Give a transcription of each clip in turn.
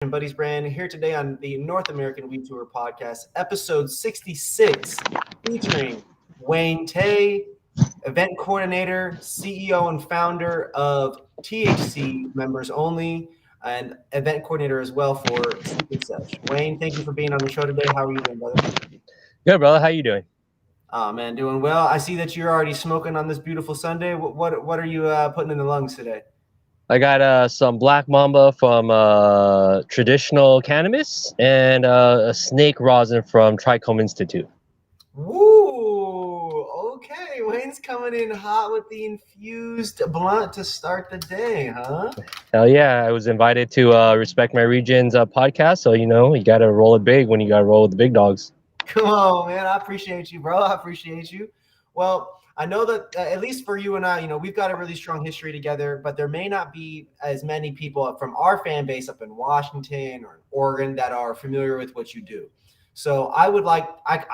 and Buddies brand here today on the North American Weed Tour podcast, episode 66, featuring Wayne Tay, event coordinator, CEO and founder of THC Members Only, and event coordinator as well for Secret Sesh. Wayne, thank you for being on the show today. How are you doing, brother? Good, brother. How you doing? Oh man, doing well. I see that you're already smoking on this beautiful Sunday. What are you putting in the lungs today? I got some black mamba from traditional cannabis and a snake rosin from Trichome Institute. Woo! Okay, Wayne's coming in hot with the infused blunt to start the day, huh? Hell yeah! I was invited to Respect My Region's podcast, so you got to roll it big when you got to roll with the big dogs. Come on, man. I appreciate you, bro. I appreciate you. Well, I know that at least for you and I, we've got a really strong history together, but there may not be as many people from our fan base up in Washington or in Oregon that are familiar with what you do. So I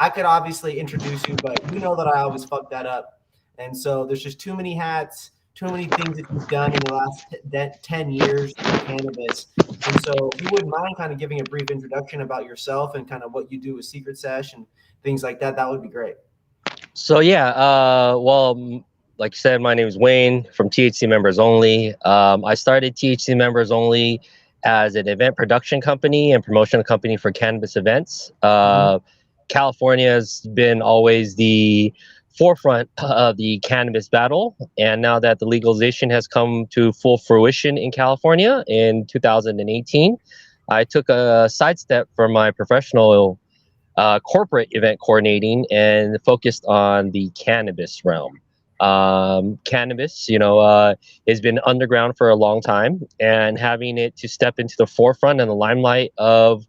could obviously introduce you, but you know that I always fuck that up. And so there's just too many hats, too many things that you've done in the last 10 years in cannabis. And so if you wouldn't mind kind of giving a brief introduction about yourself and kind of what you do with Secret Sesh and things like that, that would be great. So yeah, like you said, my name is Wayne from THC Members Only. I started THC Members Only as an event production company and promotional company for cannabis events. California has been always the forefront of the cannabis battle, and now that the legalization has come to full fruition in California in 2018, I took a sidestep from my professional corporate event coordinating and focused on the cannabis realm. Cannabis, has been underground for a long time, and having it to step into the forefront and the limelight of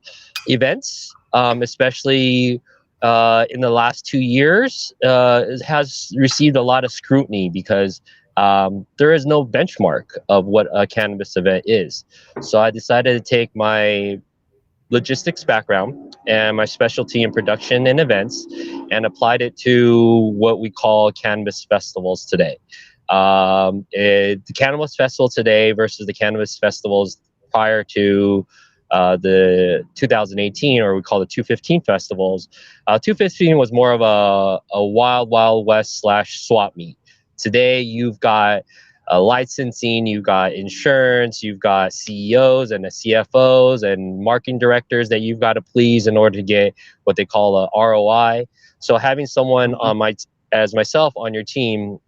events, especially in the last 2 years, has received a lot of scrutiny because there is no benchmark of what a cannabis event is. So I decided to take my logistics background and my specialty in production and events and applied it to what we call cannabis festivals today. The cannabis festival today versus the cannabis festivals prior to the 2018, or we call it 215 festivals. 215 was more of a wild west / swap meet. Today you've got licensing, you've got insurance, you've got CEOs and the CFOs and marketing directors that you've got to please in order to get what they call a ROI. So having someone on as myself on your team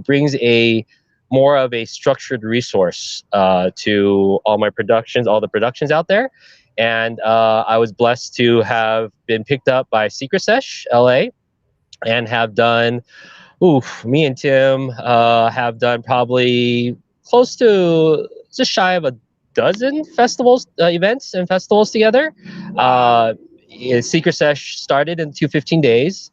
brings a more of a structured resource to all the productions out there. And I was blessed to have been picked up by Secret Sesh LA and have done me and Tim have done probably close to just shy of a dozen festivals, events and festivals together. Secret Sesh started in 215 days,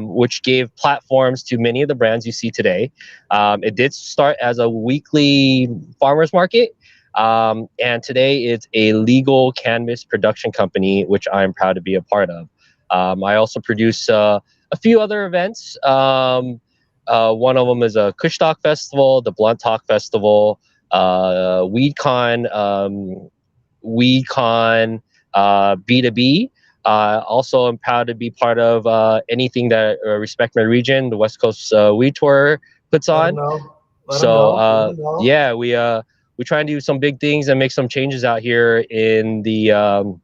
which gave platforms to many of the brands you see today. It did start as a weekly farmers market. And today it's a legal cannabis production company, which I'm proud to be a part of. I also produce a few other events. One of them is a Kush Talk Festival, the Blunt Talk Festival, WeedCon, B2B. Also, I'm proud to be part of anything that Respect My Region, the West Coast Weed Tour puts on. Yeah, we try and do some big things and make some changes out here in the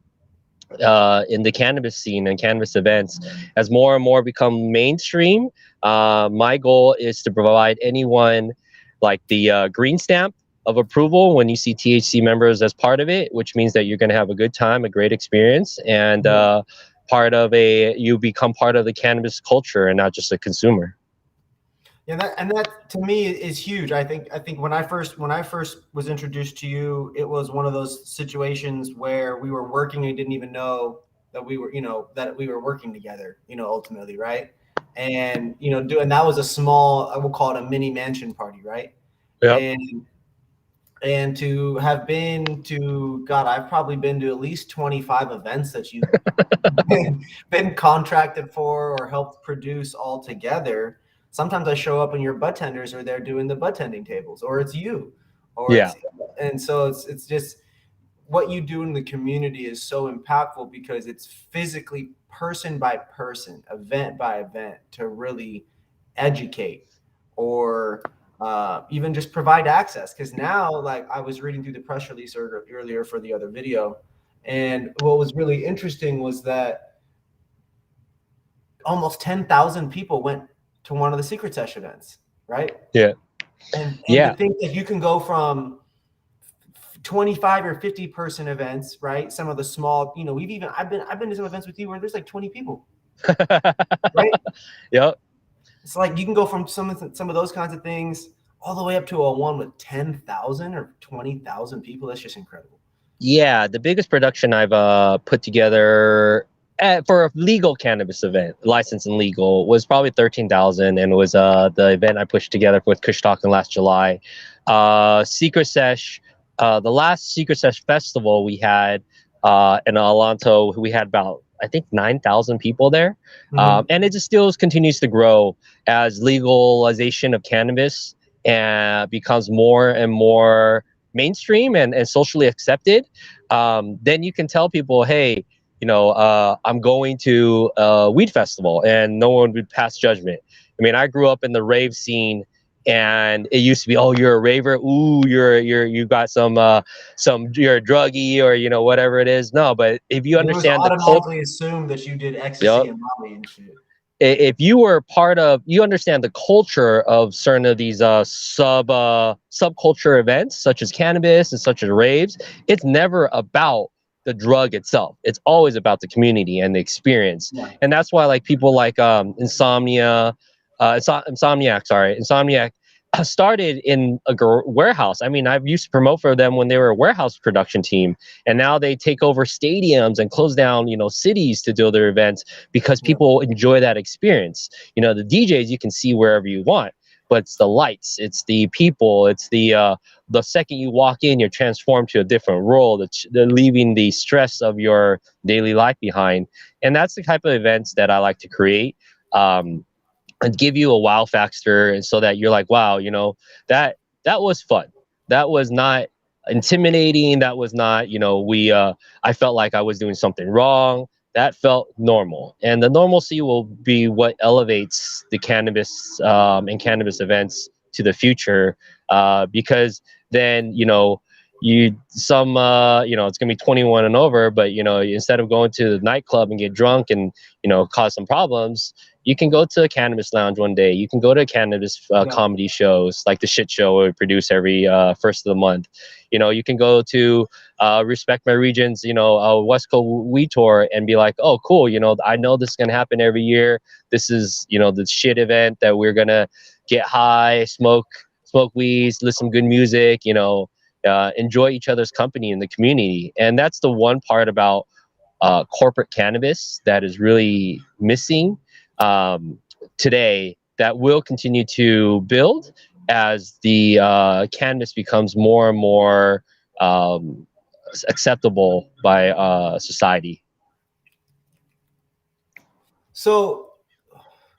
cannabis scene and cannabis events. As more and more become mainstream, my goal is to provide anyone like the green stamp of approval when you see THC members as part of it, which means that you're going to have a good time, a great experience, and you become part of the cannabis culture and not just a consumer. Yeah, that to me is huge. I think when I first was introduced to you, it was one of those situations where we were working and didn't even know that we were working together, ultimately, right? And doing that was a small, I will call it a mini mansion party, right? Yep. And to have been to, God, I've probably been to at least 25 events that you've been contracted for or helped produce all together. Sometimes I show up and your bud tenders are there doing the bud tending tables, or it's you, and so it's just what you do in the community is so impactful because it's physically person by person, event by event, to really educate or even just provide access. Because now, like I was reading through the press release earlier for the other video, and what was really interesting was that almost 10,000 people went to one of the Secret Sesh events, right? Yeah. And Yeah. to think that you can go from 25 or 50 person events, right? Some of the small, you know, I've been to some events with you where there's like 20 people, right? Yep. It's like you can go from some of those kinds of things all the way up to a one with 10,000 or 20,000 people. That's just incredible. Yeah, the biggest production I've put together for a legal cannabis event, licensed and legal, was probably 13,000, and it was the event I pushed together with Kush Talkin last July. Secret Sesh, the last Secret Sesh festival we had in Alanto, we had about, I think, 9,000 people there. And it just still continues to grow as legalization of cannabis becomes more and more mainstream and socially accepted. Then you can tell people, hey, you know, I'm going to a weed festival, and no one would pass judgment. I mean, I grew up in the rave scene, and it used to be, oh, you're a raver, ooh, you got some you're a druggie, or, you know, whatever it is. No, but if you understand the culture, automatically assumed that you did ecstasy and Molly and shit. if you were part of, you understand the culture of certain of these subculture events, such as cannabis and such as raves, it's never about the drug itself. It's always about the community and the experience. Yeah. And that's why, like, people like Insomniac started in a warehouse. I mean, I've used to promote for them when they were a warehouse production team, and now they take over stadiums and close down, you know, cities to do their events because people enjoy that experience. You know, the DJs you can see wherever you want, but it's the lights, it's the people, it's the second you walk in, you're transformed to a different role. They're leaving the stress of your daily life behind, and that's the type of events that I like to create. And give you a wow factor, and so that you're like, wow, you know, that was fun. That was not intimidating. That was not, you know, I felt like I was doing something wrong. That felt normal, and the normalcy will be what elevates the cannabis and cannabis events to the future, because then, you know, you know, it's gonna be 21 and over, but, you know, instead of going to the nightclub and get drunk and, you know, cause some problems, you can go to a cannabis lounge one day. You can go to cannabis comedy shows like the Shit Show we produce every first of the month. You know, you can go to Respect My Region's, you know, West Coast Weed Tour and be like, oh, cool. You know, I know this is gonna happen every year. This is, you know, the shit event that we're gonna get high, smoke weeds, listen to good music. You know, enjoy each other's company in the community. And that's the one part about corporate cannabis that is really missing today, that will continue to build as the cannabis becomes more and more acceptable by society. So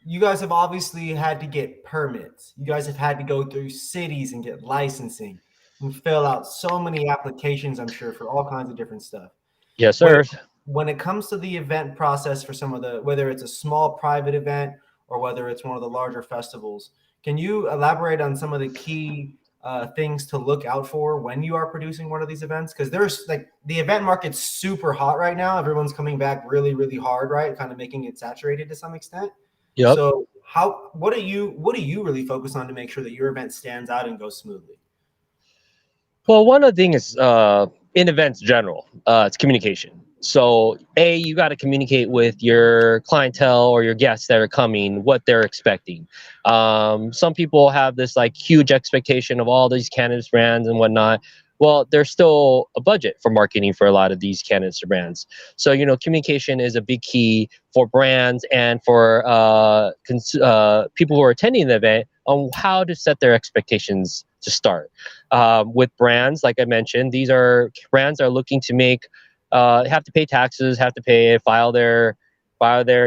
you guys have obviously had to get permits. You guys have had to go through cities and get licensing and fill out so many applications, I'm sure, for all kinds of different stuff. Yes, sir. When it comes to the event process for some of the, whether it's a small private event or whether it's one of the larger festivals, can you elaborate on some of the key things to look out for when you are producing one of these events? Because there's like, the event market's super hot right now. Everyone's coming back really, really hard, right? Kind of making it saturated to some extent. Yep. So what do you really focus on to make sure that your event stands out and goes smoothly? Well, one of the things in events general, it's communication. So you got to communicate with your clientele or your guests that are coming, what they're expecting. Some people have this like huge expectation of all these cannabis brands and whatnot. Well, there's still a budget for marketing for a lot of these cannabis brands. So, you know, communication is a big key for brands and for people who are attending the event on how to set their expectations to start. With brands, like I mentioned, these are brands that are looking to make, have to pay taxes, have to file their,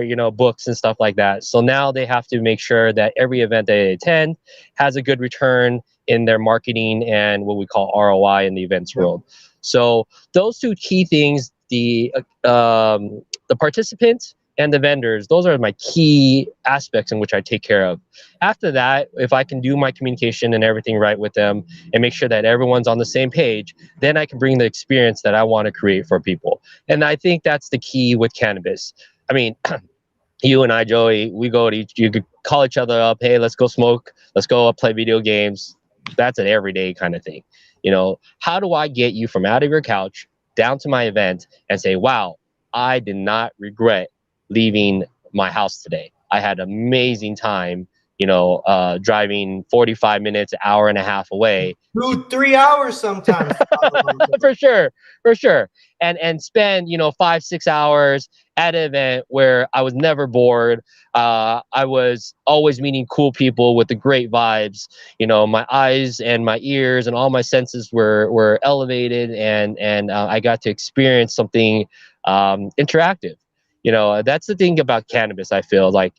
you know, books and stuff like that. So now they have to make sure that every event they attend has a good return in their marketing and what we call ROI in the events world. So those two key things, the participants and the vendors, those are my key aspects in which I take care of. After that, if I can do my communication and everything right with them and make sure that everyone's on the same page, then I can bring the experience that I want to create for people. And I think that's the key with cannabis. I mean, you and I, Joey, we go to you could call each other up, hey, let's go smoke, let's go play video games. That's an everyday kind of thing. You know, how do I get you from out of your couch down to my event and say, wow, I did not regret leaving my house today. I had an amazing time, you know, driving 45 minutes, an hour and a half away. 2-3 hours sometimes. For sure, for sure. And spend, you know, 5-6 hours at an event where I was never bored. I was always meeting cool people with the great vibes. You know, my eyes and my ears and all my senses were elevated, and I got to experience something interactive. You know, that's the thing about cannabis. I feel like,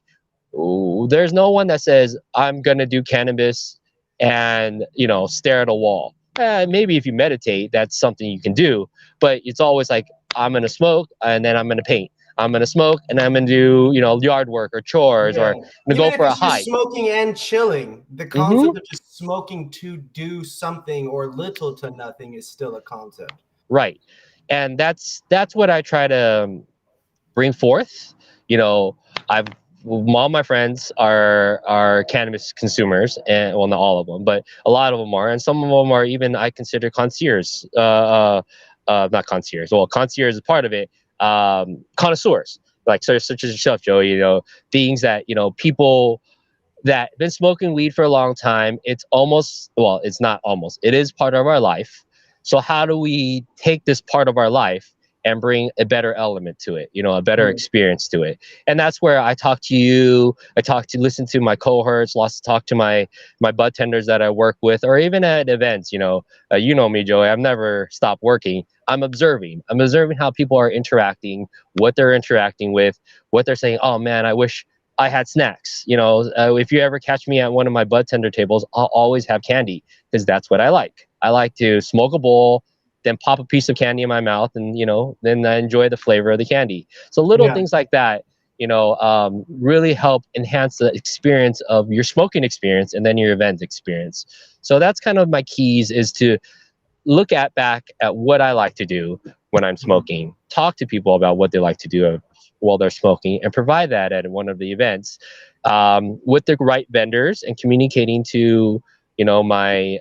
ooh, there's no one that says I'm gonna do cannabis and, you know, stare at a wall. Maybe if you meditate, that's something you can do, but it's always like, I'm gonna smoke and then I'm gonna paint. I'm gonna smoke and I'm gonna do, you know, yard work or chores, or I'm gonna Even go if for a it's just hike. smoking and chilling, the concept of just smoking to do something or little to nothing is still a concept. Right. And that's what I try to bring forth. You know, I've all my friends are cannabis consumers, and well, not all of them, but a lot of them are, and some of them are even I consider concierge. Not concierge. Well, concierge is part of it. Connoisseurs, like such as yourself, Joey. You know, things that, you know, people that been smoking weed for a long time. It's almost, well, it's not almost, it is part of our life. So how do we take this part of our life and bring a better element to it, you know, a better experience to it? And that's where I talk to you, listen to my cohorts, lots to talk to my bud tenders that I work with, or even at events. You know me, Joey, I've never stopped working. I'm observing how people are interacting, what they're interacting with, what they're saying. Oh man, I wish I had snacks. You know, if you ever catch me at one of my bud tender tables, I'll always have candy because that's what I like. I like to smoke a bowl, then pop a piece of candy in my mouth, and, you know, then I enjoy the flavor of the candy. So little things like that, you know, really help enhance the experience of your smoking experience and then your event experience. So that's kind of my keys, is to look back at what I like to do when I'm smoking, talk to people about what they like to do while they're smoking, and provide that at one of the events, with the right vendors, and communicating to, you know, my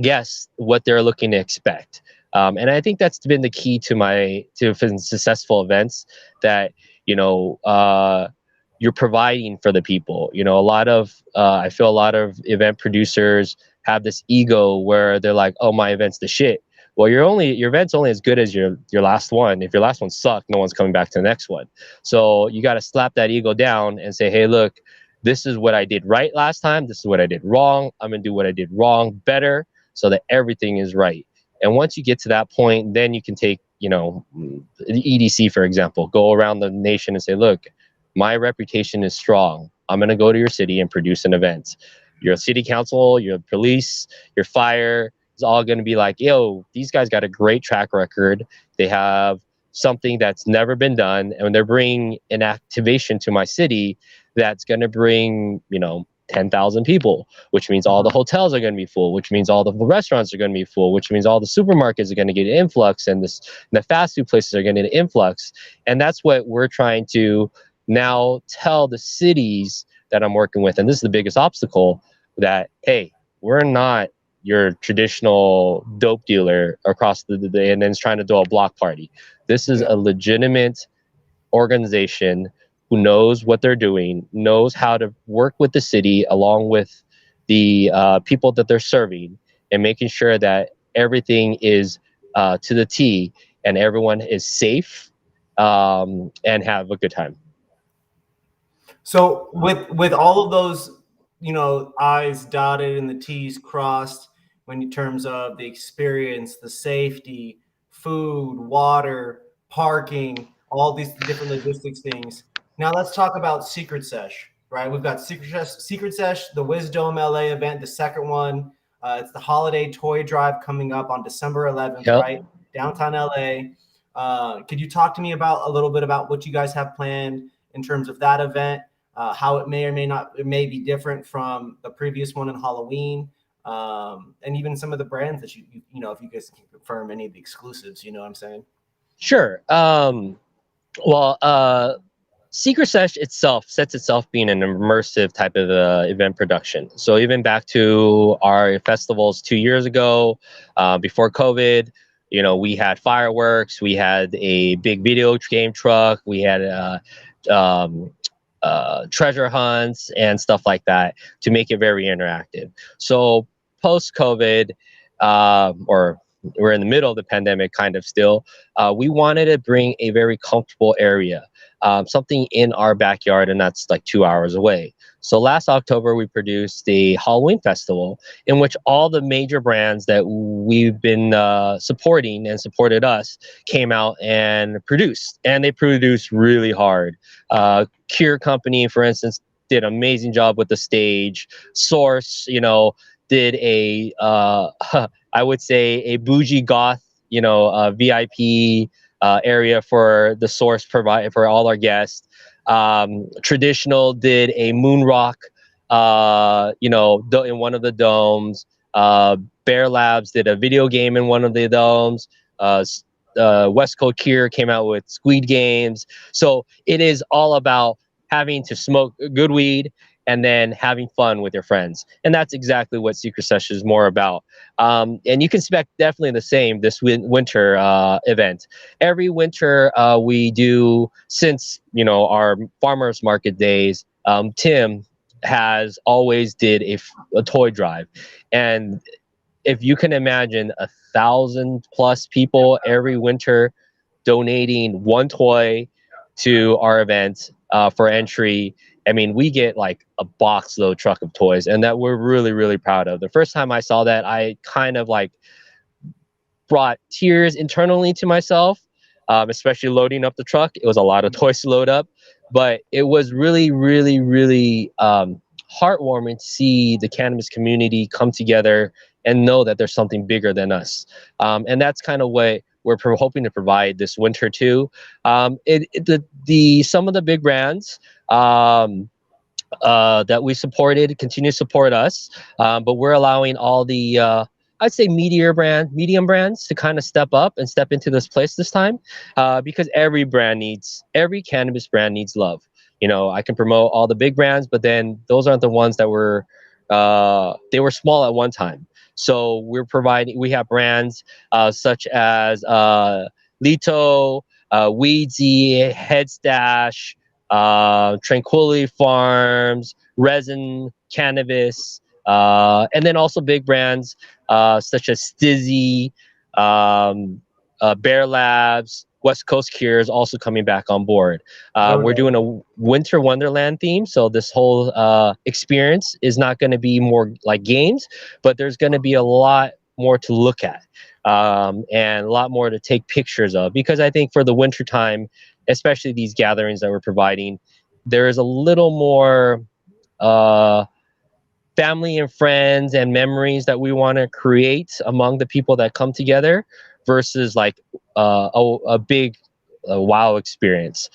guests what they're looking to expect. And I think that's been the key to successful events, that, you know, you're providing for the people. You know, I feel a lot of event producers have this ego where they're like, oh, my event's the shit. Well, your event's only as good as your last one. If your last one sucked, no one's coming back to the next one. So you got to slap that ego down and say, hey, look, this is what I did right last time. This is what I did wrong. I'm going to do what I did wrong better, so that everything is right. And once you get to that point, then you can take, you know, the EDC, for example, go around the nation and say, look, my reputation is strong. I'm going to go to your city and produce an event. Your city council, your police, your fire is all going to be like, yo, these guys got a great track record. They have something that's never been done. And when they're bringing an activation to my city, that's going to bring, you know, 10,000 people, which means all the hotels are going to be full, which means all the restaurants are going to be full, which means all the supermarkets are going to get an influx, and the fast food places are going to get an influx. And that's what we're trying to now tell the cities that I'm working with. And this is the biggest obstacle, that, hey, we're not your traditional dope dealer across the and then trying to do a block party. This is a legitimate organization who knows what they're doing, knows how to work with the city along with the people that they're serving, and making sure that everything is to the T, and everyone is safe, and have a good time. So with all of those, you know, I's dotted and the T's crossed, when in terms of the experience, the safety, food, water, parking, all these different logistics things. Now let's talk about Secret Sesh, right? We've got Secret Sesh, the Wisdome LA event, the second one. It's the holiday toy drive coming up on December 11th, Yep. right? Downtown LA. Could you talk to me about a little bit about what you guys have planned in terms of that event? How it may or may not, it may be different from the previous one in Halloween, and even some of the brands that you know, if you guys can confirm any of the exclusives, you know what I'm saying? Sure. Well, Secret Sesh itself sets itself being an immersive type of event production. So even back to our festivals 2 years ago, before COVID, you know, we had fireworks, we had a big video game truck, we had um, treasure hunts and stuff like that to make it very interactive. So post COVID, or we're in the middle of the pandemic kind of still, we wanted to bring a very comfortable area, something in our backyard, and that's like 2 hours away. So last October, we produced a Halloween festival in which all the major brands that we've been supporting and supported us came out and produced, and they produced really hard. Cure Company, for instance, did an amazing job with the stage. Source, you know, did a I would say a bougie goth, you know, VIP area for the Source provide for all our guests. Traditional did a moon rock, you know, in one of the domes. Bear Labs did a video game in one of the domes. West Coast Cure came out with Squid Games. So it is all about having to smoke good weed and then having fun with your friends. And that's exactly what Secret Sesh is more about. And you can expect definitely the same this winter event. Every winter we do, since, you know, our farmers market days, Tim has always did a toy drive. And if you can imagine 1,000+ people every winter donating one toy to our event for entry, I mean, we get like a box load truck of toys, and that we're really, really proud of. The first time I saw that, I kind of like brought tears internally to myself, especially loading up the truck. It was a lot of toys to load up, but it was really, really, really heartwarming to see the cannabis community come together and know that there's something bigger than us. And that's kind of what we're hoping to provide this winter too. Some of the big brands that we supported continue to support us, but we're allowing all the I'd say medium brands to kind of step up and step into this place this time, because every cannabis brand needs love. You know, I can promote all the big brands, but then those aren't the ones that were they were small at one time. So we have brands such as Lito, Weedsy, Head Stash, Tranquility Farms, Rezn, Cannabis, and then also big brands such as STIIIZY, Bear Labs, West Coast Cure is also coming back on board. We're doing a winter wonderland theme, so this whole experience is not going to be more like games, but there's going to be a lot more to look at, and a lot more to take pictures of, because I think for the winter time, especially these gatherings that we're providing, there is a little more family and friends and memories that we want to create among the people that come together versus like a big wow experience.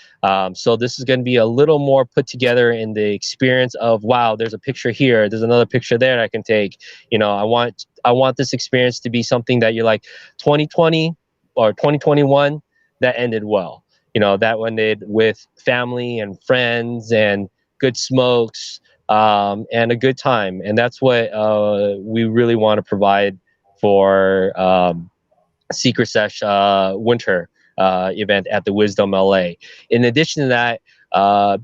So this is going to be a little more put together in the experience of, wow, there's a picture here, there's another picture there I can take. You know, I want this experience to be something that you're like 2020 or 2021 that ended well. You know, that one did with family and friends and good smokes, and a good time. And that's what we really want to provide for Secret Sesh winter event at the Wisdome LA. In addition to that,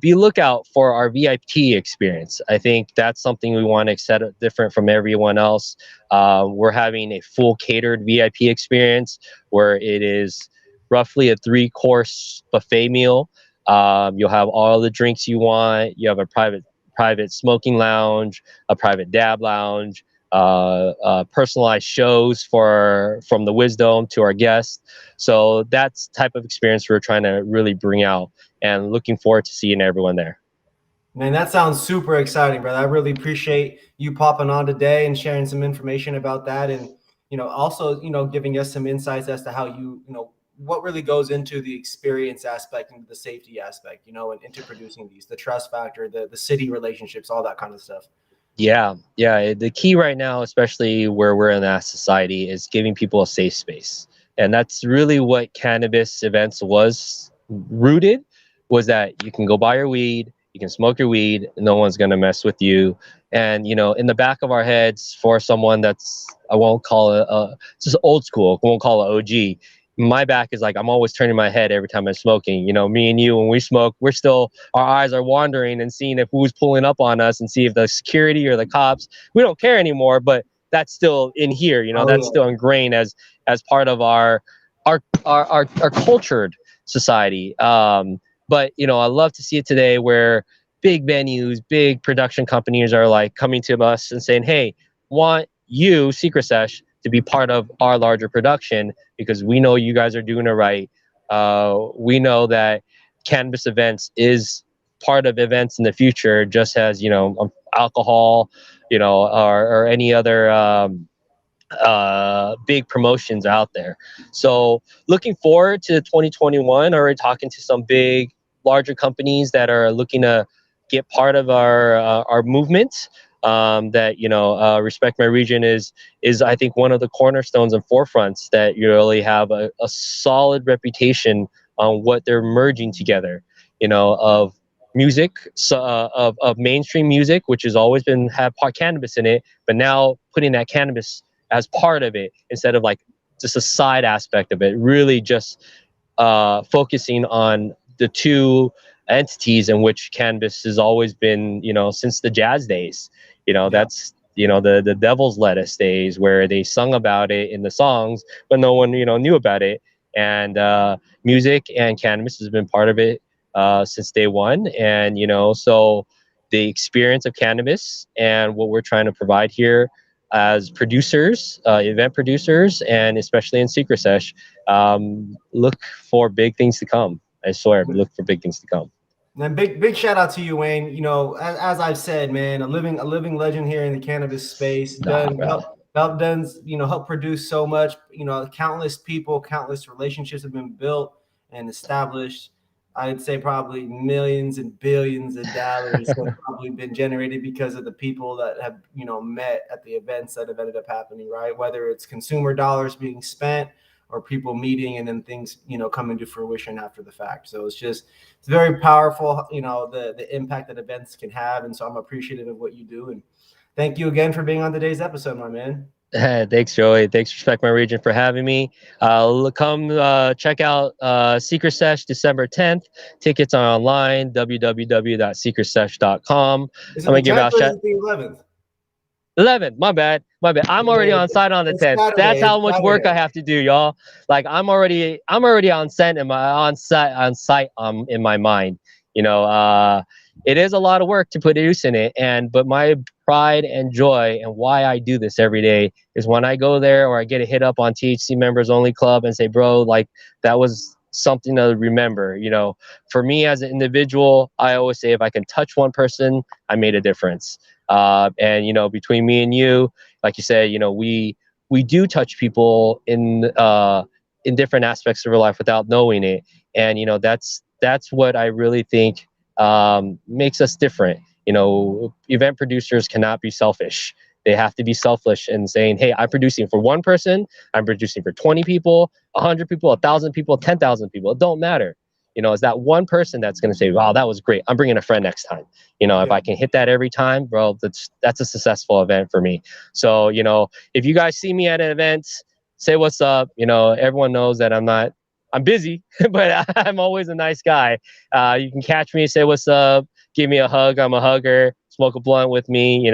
be lookout for our VIP experience. I think that's something we want to set different from everyone else. We're having a full catered VIP experience where it is roughly a 3-course buffet meal. You'll have all the drinks you want. You have a private smoking lounge, a private dab lounge, personalized shows from the Wisdome to our guests. So that's type of experience we're trying to really bring out, and looking forward to seeing everyone there. Man, that sounds super exciting, brother. I really appreciate you popping on today and sharing some information about that. And, also, giving us some insights as to how what really goes into the experience aspect, into the safety aspect, and into producing these, the trust factor, the city relationships, all that kind of stuff. Yeah, yeah. The key right now, especially where we're in that society, is giving people a safe space, and that's really what cannabis events was rooted. Was that you can go buy your weed, you can smoke your weed, and no one's gonna mess with you. And in the back of our heads, for someone that's I won't call it just old school, I won't call it OG. My back is like I'm always turning my head every time I'm smoking. Me and you, when we smoke, we're still our eyes are wandering and seeing if who's pulling up on us and see if the security or the cops. We don't care anymore, but that's still in here. Oh, That's yeah. still ingrained as part of our cultured society. But I love to see it today where big venues, big production companies are like coming to us and saying, "Hey, want you, Secret Sesh, to be part of our larger production because we know you guys are doing it right. We know that cannabis events is part of events in the future, just as alcohol, or any other big promotions out there." So looking forward to 2021. Already talking to some big, larger companies that are looking to get part of our movement. That respect my region is I think one of the cornerstones and forefronts that you really have a solid reputation on what they're merging together. Of music, so, of mainstream music, which has always been had part cannabis in it, but now putting that cannabis as part of it instead of like just a side aspect of it, really just focusing on the two entities in which cannabis has always been, since the jazz days. That's the devil's lettuce days where they sung about it in the songs but no one knew about it. And music and cannabis has been part of it since day one. And so the experience of cannabis and what we're trying to provide here as producers, event producers, and especially in Secret Sesh, look for big things to come. I swear, look for big things to come. And big shout out to you, Wayne. As I've said, man, a living legend here in the cannabis space. Nah, bro. Help produce so much. Countless people, countless relationships have been built and established. I'd say probably millions and billions of dollars have probably been generated because of the people that have met at the events that have ended up happening. Right, whether it's consumer dollars being spent or people meeting and then things coming to fruition after the fact. So it's very powerful, the impact that events can have. And so I'm appreciative of what you do. And thank you again for being on today's episode, my man. Thanks, Joey. Thanks, Respect My Region, for having me. Come check out Secret Sesh December 10th. Tickets are online, www.secretsesh.com. Is I'm it the going to give 10th out or is shout. it the 11th? 11th, my bad. I'm already on site on the It's 10th. That's Saturday. how It's much work I Saturday. have to do, y'all. Like I'm already on set in my on site in my mind. It is a lot of work to produce in it, but my pride and joy and why I do this every day is when I go there or I get a hit up on THC Members Only Club and say, "Bro, like that was something to remember." For me as an individual, I always say if I can touch one person, I made a difference. And between me and you, like you said, we do touch people in different aspects of our life without knowing it. And that's what I really think makes us different. Event producers cannot be selfish. They have to be selfish and saying, "Hey, I'm producing for one person, I'm producing for 20 people, 100 people, 1,000 people, 10,000 people. It don't matter. It's that one person that's going to say, 'Wow, that was great. I'm bringing a friend next time.'" If I can hit that every time, bro, that's a successful event for me. So, if you guys see me at an event, say what's up. Everyone knows that I'm busy, but I'm always a nice guy. You can catch me, say what's up, give me a hug. I'm a hugger. Smoke a blunt with me,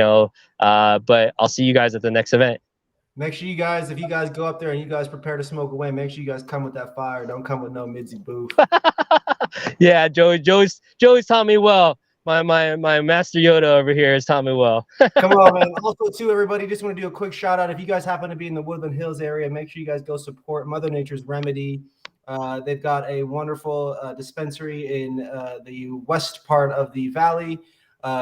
but I'll see you guys at the next event. Make sure you guys, if you guys go up there and you guys prepare to smoke away, make sure you guys come with that fire. Don't come with no Midzy booth. Yeah, Joey's taught me well. My master Yoda over here has taught me well. Come on, man. Also, too, everybody, just want to do a quick shout out. If you guys happen to be in the Woodland Hills area, make sure you guys go support Mother Nature's Remedy. They've got a wonderful dispensary in the west part of the valley.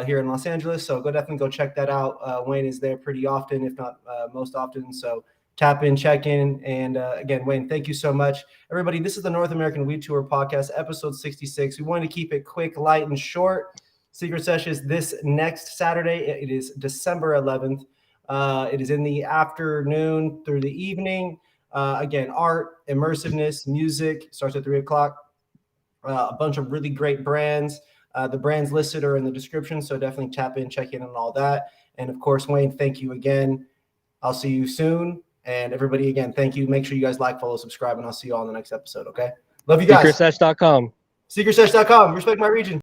here in Los Angeles. So definitely go check that out. Wayne is there pretty often, if not most often. So tap in, check in. And again, Wayne, thank you so much. Everybody, this is the North American Weed Tour podcast, episode 66. We wanted to keep it quick, light, and short. Secret Sesh is this next Saturday. It is December 11th. It is in the afternoon through the evening. Again, art, immersiveness, music, starts at 3 o'clock. A bunch of really great brands. The brands listed are in the description, so definitely tap in, check in on all that. And of course, Wayne, thank you again. I'll see you soon. And everybody, again, thank you. Make sure you guys like, follow, subscribe, and I'll see you all in the next episode, okay? Love you guys. SecretSesh.com. SecretSesh.com. Respect my region.